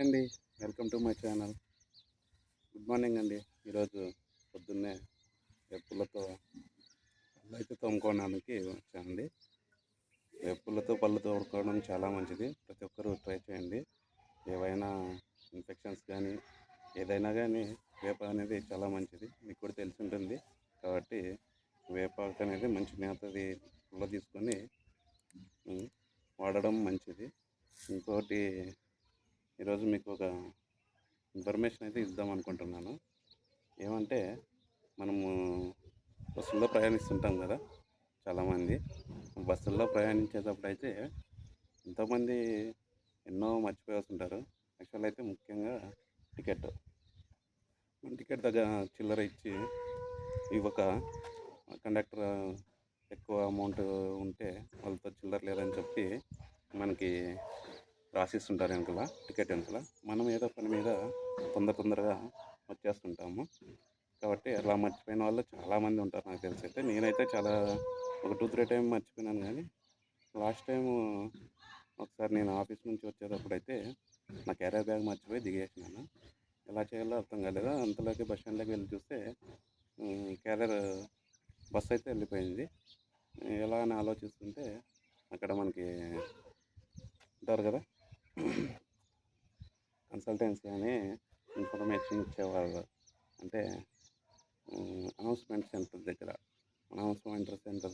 అండి. Welcome to my channel. Good morning అండి. ఈరోజు పొద్దున్నే వేపులతో పళ్ళైతే తోముకోవడానికి వచ్చానండి. వేపులతో పళ్ళు తోముకోవడం చాలా మంచిది. ప్రతి ఒక్కరూ ట్రై చేయండి. ఏవైనా ఇన్ఫెక్షన్స్ కానీ ఏదైనా కానీ వేప అనేది చాలా మంచిది. మీకు కూడా తెలిసి ఉంటుంది. కాబట్టి వేపాకు అనేది మంచి నేతది పుల్ల తీసుకొని వాడడం మంచిది. ఇంకోటి ఈరోజు మీకు ఒక ఇన్ఫర్మేషన్ అయితే ఇద్దాం అనుకుంటున్నాను. ఏమంటే మనము బస్సుల్లో ప్రయాణిస్తుంటాం కదా చాలామంది. బస్సుల్లో ప్రయాణించేటప్పుడు అయితే ఎంతోమంది ఎన్నో మర్చిపోయి వస్తుంటారు. యాక్చువల్ అయితే ముఖ్యంగా టికెట్ టికెట్ దగ్గర చిల్లర ఇచ్చి ఇవ్వక కండక్టర్ ఎక్కువ అమౌంట్ ఉంటే వాళ్ళతో చిల్లర లేదని చెప్పి మనకి రాసిస్తుంటారు వెనకాల, టికెట్ వెనకాల. మనం ఏదో పని మీద తొందరగా వచ్చేస్తుంటాము. కాబట్టి అలా మర్చిపోయిన వాళ్ళు చాలామంది ఉంటారు నాకు తెలిసి. అయితే నేనైతే చాలా ఒక 2-3 టైం మర్చిపోయినాను. కానీ లాస్ట్ టైము ఒకసారి నేను ఆఫీస్ నుంచి వచ్చేటప్పుడు అయితే నా క్యారియర్ బ్యాగ్ మర్చిపోయి దిగేసినాను. ఎలా చేయాలో అర్థం కాలేదు. అంతలోకి బస్ స్టాండ్లోకి వెళ్ళి చూస్తే క్యారియర్ బస్ అయితే వెళ్ళిపోయింది. ఎలా అని ఆలోచిస్తుంటే అక్కడ మనకి ఉంటారు కదా కన్సల్టెన్సీ అని ఇన్ఫర్మేషన్ ఇచ్చేవాళ్ళు. అంటే అనౌన్స్మెంట్ సెంటర్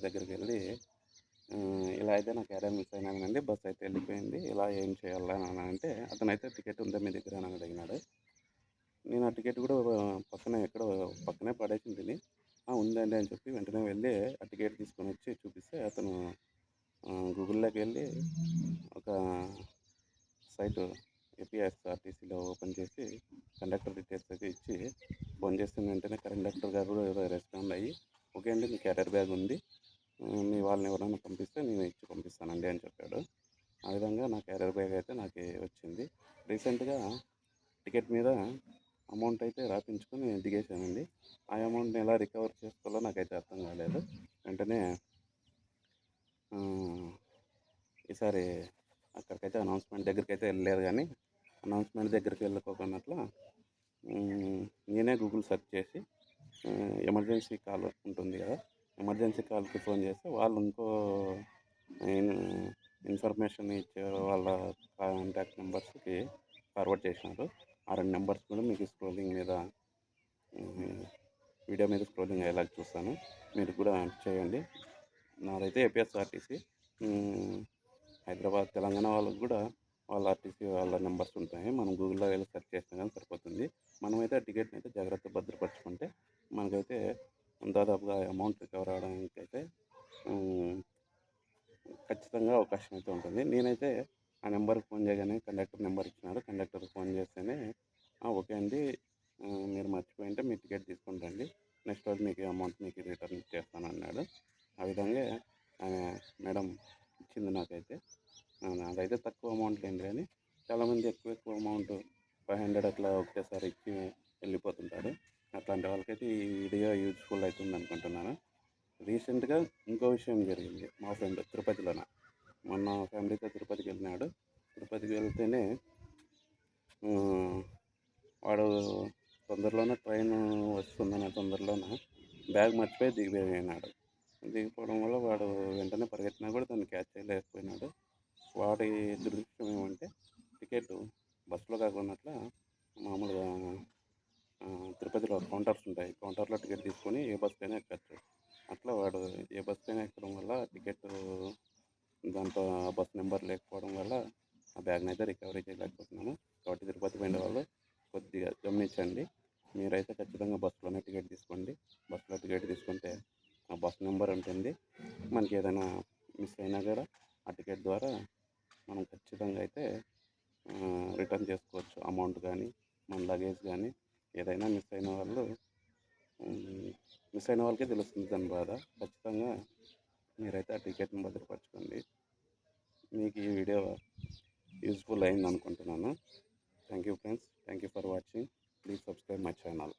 దగ్గరికి వెళ్ళి ఇలా అయితే నా క్యారియర్ మిస్ అయినానండి, బస్ అయితే వెళ్ళిపోయింది, ఇలా ఏం చేయాలని అంటే అతనైతే టికెట్ ఉందా మీ దగ్గర అని అడిగినాడు. నేను ఆ టికెట్ కూడా పక్కనే పడేసి తిని ఉందండి అని చెప్పి వెంటనే వెళ్ళి ఆ టికెట్ తీసుకొని వచ్చి చూపిస్తే అతను గూగుల్లోకి వెళ్ళి ఒక సైట్ ఏపీఎస్ఆర్టీసీలో ఓపెన్ చేసి కండక్టర్ డీటెయిల్స్ అయితే ఇచ్చి ఫోన్ చేసిన వెంటనే కండక్టర్ గారు కూడా ఏదో రెస్పాండ్ అయ్యి ఓకే అండి మీ క్యారియర్ బ్యాగ్ ఉంది, మీ వాళ్ళని ఎవరైనా పంపిస్తే నేను ఇచ్చి పంపిస్తానండి అని చెప్పాడు. ఆ విధంగా నా క్యారియర్ బ్యాగ్ అయితే నాకు వచ్చింది. రీసెంట్గా టికెట్ మీద అమౌంట్ అయితే రాపించుకొని దిగేశానండి. ఆ అమౌంట్ని ఎలా రికవర్ చేసుకోవాలో నాకైతే అర్థం కాలేదు. వెంటనే ఈసారి అక్కడికైతే అనౌన్స్మెంట్ దగ్గరికి అయితే వెళ్ళలేదు. కానీ అనౌన్స్మెంట్ దగ్గరికి వెళ్ళకోకున్నట్ల నేనే గూగుల్ సెర్చ్ చేసి ఎమర్జెన్సీ కాల్ ఉంటుంది కదా, ఎమర్జెన్సీ కాల్కి ఫోన్ చేస్తే వాళ్ళు ఇంకో ఇన్ఫర్మేషన్ ఇచ్చే వాళ్ళ కాంటాక్ట్ నెంబర్స్కి ఫార్వర్డ్ చేసినారు. ఆ 2 నెంబర్స్ కూడా మీకు స్క్రోలింగ్ మీద వీడియో మీద స్క్రోలింగ్ అయ్యేలాగా చూస్తాను. మీరు కూడా చేయండి. నాదైతే ఏపీఎస్ఆర్టీసీ హైదరాబాద్ తెలంగాణ వాళ్ళకు కూడా వాళ్ళ ఆర్టీసీ వాళ్ళ నెంబర్స్ ఉంటాయి. మనం గూగుల్లో వెళ్ళి సెర్చ్ చేసినా కానీ సరిపోతుంది. మనమైతే ఆ టికెట్ని అయితే జాగ్రత్త భద్రపరచుకుంటే మనకైతే దాదాపుగా అమౌంట్ రికవర్ అవడానికి అయితే ఖచ్చితంగా అవకాశం అయితే ఉంటుంది. నేనైతే ఆ నెంబర్కి ఫోన్ చేయగానే కండక్టర్ నెంబర్ ఇచ్చినారు. కండక్టర్కి ఫోన్ చేస్తేనే ఓకే అండి మీరు మర్చిపోయింటే మీ టికెట్ తీసుకుని రండి, నెక్స్ట్ రోజు మీకు అమౌంట్ మీకు రిటర్న్ ఇచ్చేస్తాను అన్నాడు. ఆ విధంగా మేడం ఇచ్చింది నాకైతే. నాదైతే తక్కువ అమౌంట్ లేండి, కానీ చాలామంది ఎక్కువ అమౌంట్ 500 అట్లా ఒకేసారి ఇచ్చి వెళ్ళిపోతుంటారు. అట్లాంటి వాళ్ళకైతే ఈ వీడియో యూజ్ఫుల్ అవుతుంది అనుకుంటున్నాను. రీసెంట్గా ఇంకో విషయం జరిగింది. మా ఫ్రెండ్ తిరుపతిలోన మొన్న ఫ్యామిలీతో తిరుపతికి వెళ్ళినాడు. తిరుపతికి వెళ్తేనే వాడు తొందరలోనే ట్రైన్ వస్తుందన్న తొందరలోన బ్యాగ్ మర్చిపోయి దిగిపోయినాడు. దిగిపోవడం వల్ల వాడు వెంటనే పరిగెత్తినా కూడా దాన్ని క్యాచ్ చేయలేకపోయినాడు. వాడి దురదృష్టం ఏమంటే టికెట్ బస్సులో కాకున్నట్ల మామూలుగా తిరుపతిలో కౌంటర్స్ ఉంటాయి. కౌంటర్లో టికెట్ తీసుకొని ఏ బస్కైనా ఎక్కచ్చు. అట్లా వాడు ఏ బస్కైనా ఎక్కడం వల్ల టికెట్ దాంట్లో ఆ బస్ నెంబర్ లేకపోవడం వల్ల ఆ బ్యాగ్ని అయితే రికవరీ చేయలేకపోతున్నాము. కాబట్టి తిరుపతి పోయిన వాళ్ళు కొద్దిగా గమనించండి. మీరైతే ఖచ్చితంగా బస్సులోనే టికెట్ తీసుకోండి. బస్సులో టికెట్ తీసుకుంటే ఆ బస్ నెంబర్ ఉంటుంది. మనకి ఏదైనా మిస్ అయినా కూడా ఆ టికెట్ ద్వారా మనం ఖచ్చితంగా అయితే రిటర్న్ చేసుకోవచ్చు. అమౌంట్ కానీ మన లగేజ్ కానీ ఏదైనా మిస్ అయిన వాళ్ళకే తెలుస్తుంది దాని బాధ. ఖచ్చితంగా మీరైతే ఆ టికెట్ని భద్రపరచుకోండి. మీకు ఈ వీడియో యూస్ఫుల్ అయింది అనుకుంటున్నాను. Thank you friends. Thank you for watching. Please subscribe my channel.